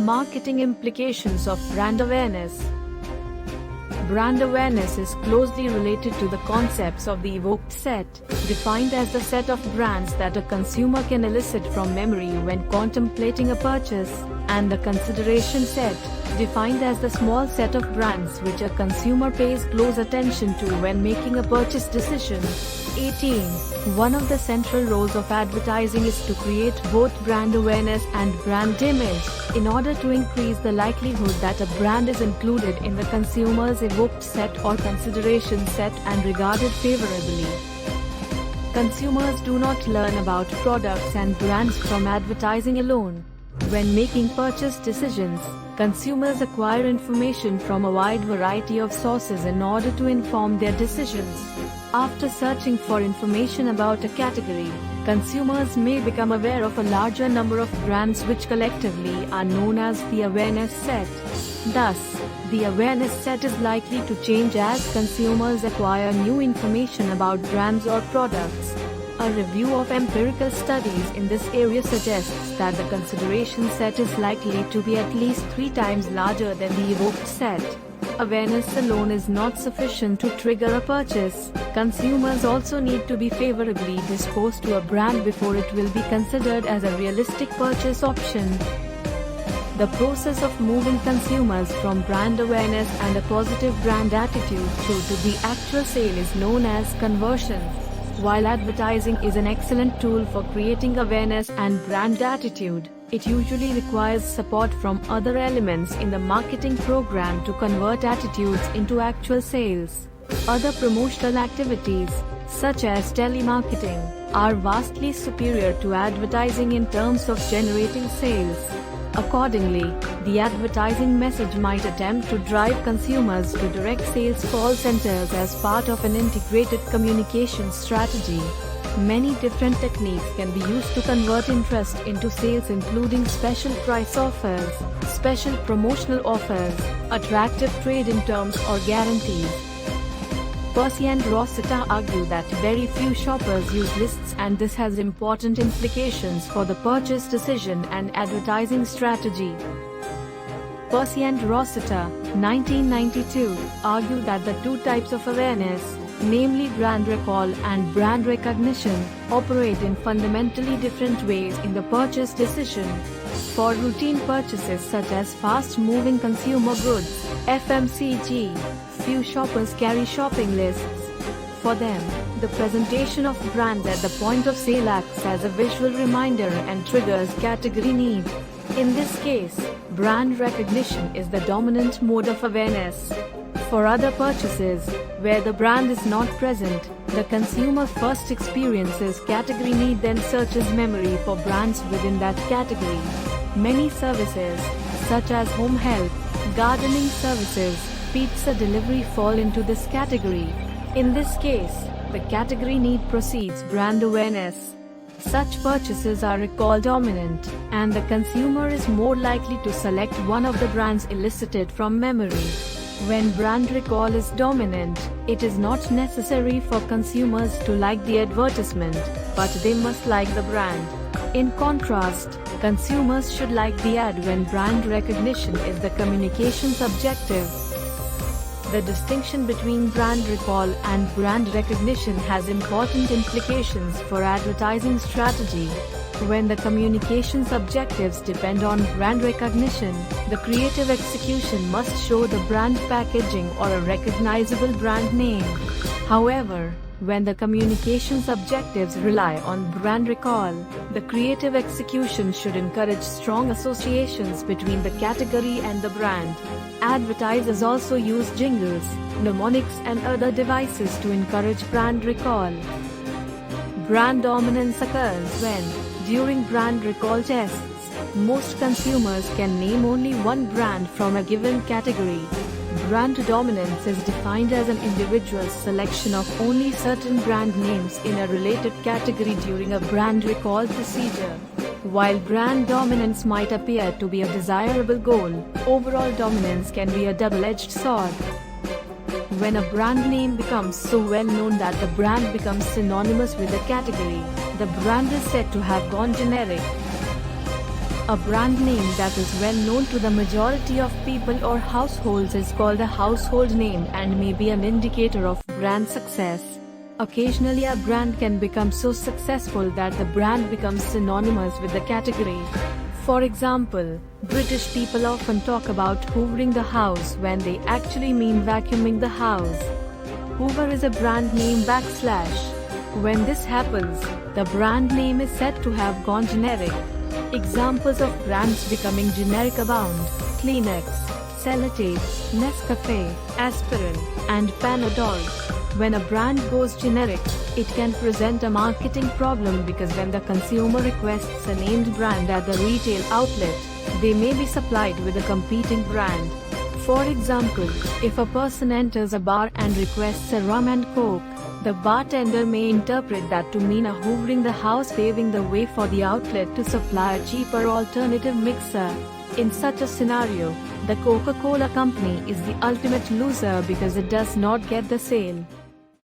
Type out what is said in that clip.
Marketing implications of brand awareness. Brand awareness is closely related to the concepts of the evoked set, defined as the set of brands that a consumer can elicit from memory when contemplating a purchase, and the consideration set, defined as the small set of brands which a consumer pays close attention to when making a purchase decision. 18. One of the central roles of advertising is to create both brand awareness and brand image, in order to increase the likelihood that a brand is included in the consumer's evoked set or consideration set and regarded favorably. Consumers do not learn about products and brands from advertising alone. When making purchase decisions, consumers acquire information from a wide variety of sources in order to inform their decisions. After searching for information about a category, consumers may become aware of a larger number of brands which collectively are known as the awareness set. Thus, the awareness set is likely to change as consumers acquire new information about brands or products. A review of empirical studies in this area suggests that the consideration set is likely to be at least 3 times larger than the evoked set. Awareness alone is not sufficient to trigger a purchase. Consumers also need to be favorably disposed to a brand before it will be considered as a realistic purchase option. The process of moving consumers from brand awareness and a positive brand attitude to the actual sale is known as conversion. While advertising is an excellent tool for creating awareness and brand attitude, it usually requires support from other elements in the marketing program to convert attitudes into actual sales. Other promotional activities, such as telemarketing, are vastly superior to advertising in terms of generating sales. Accordingly, the advertising message might attempt to drive consumers to direct sales call centers as part of an integrated communication strategy. Many different techniques can be used to convert interest into sales, including special price offers, special promotional offers, attractive trade-in terms or guarantees. Percy and Rossiter argue that very few shoppers use lists, and this has important implications for the purchase decision and advertising strategy. Percy and Rossiter, 1992, argue that the two types of awareness, namely brand recall and brand recognition, operate in fundamentally different ways in the purchase decision. For routine purchases such as fast-moving consumer goods, FMCG, few shoppers carry shopping lists. For them, the presentation of brands at the point of sale acts as a visual reminder and triggers category need. In this case, brand recognition is the dominant mode of awareness. For other purchases, where the brand is not present, the consumer first experiences category need, then searches memory for brands within that category. Many services, such as home help, gardening services, pizza delivery fall into this category. In this case, the category need precedes brand awareness. Such purchases are recall dominant, and the consumer is more likely to select one of the brands elicited from memory. When brand recall is dominant, it is not necessary for consumers to like the advertisement, but they must like the brand. In contrast, consumers should like the ad when brand recognition is the communication's objective. The distinction between brand recall and brand recognition has important implications for advertising strategy. When the communication's objectives depend on brand recognition, the creative execution must show the brand packaging or a recognizable brand name. However, when the communication's objectives rely on brand recall, the creative execution should encourage strong associations between the category and the brand. Advertisers also use jingles, mnemonics and other devices to encourage brand recall. Brand dominance occurs when, during brand recall tests, most consumers can name only one brand from a given category. Brand dominance is defined as an individual's selection of only certain brand names in a related category during a brand recall procedure. While brand dominance might appear to be a desirable goal, overall dominance can be a double-edged sword. When a brand name becomes so well known that the brand becomes synonymous with the category, the brand is said to have gone generic. A brand name that is well known to the majority of people or households is called a household name and may be an indicator of brand success. Occasionally, a brand can become so successful that the brand becomes synonymous with the category. For example, British people often talk about hoovering the house when they actually mean vacuuming the house. Hoover is a brand name / when this happens, the brand name is said to have gone generic. Examples of brands becoming generic abound: Kleenex, Sellotape, Nescafe, Aspirin, and Panadol. When a brand goes generic, it can present a marketing problem because when the consumer requests a named brand at the retail outlet, they may be supplied with a competing brand. For example, if a person enters a bar and requests a rum and coke, the bartender may interpret that to mean a hoovering the house, paving the way for the outlet to supply a cheaper alternative mixer. In such a scenario, the Coca-Cola company is the ultimate loser because it does not get the sale.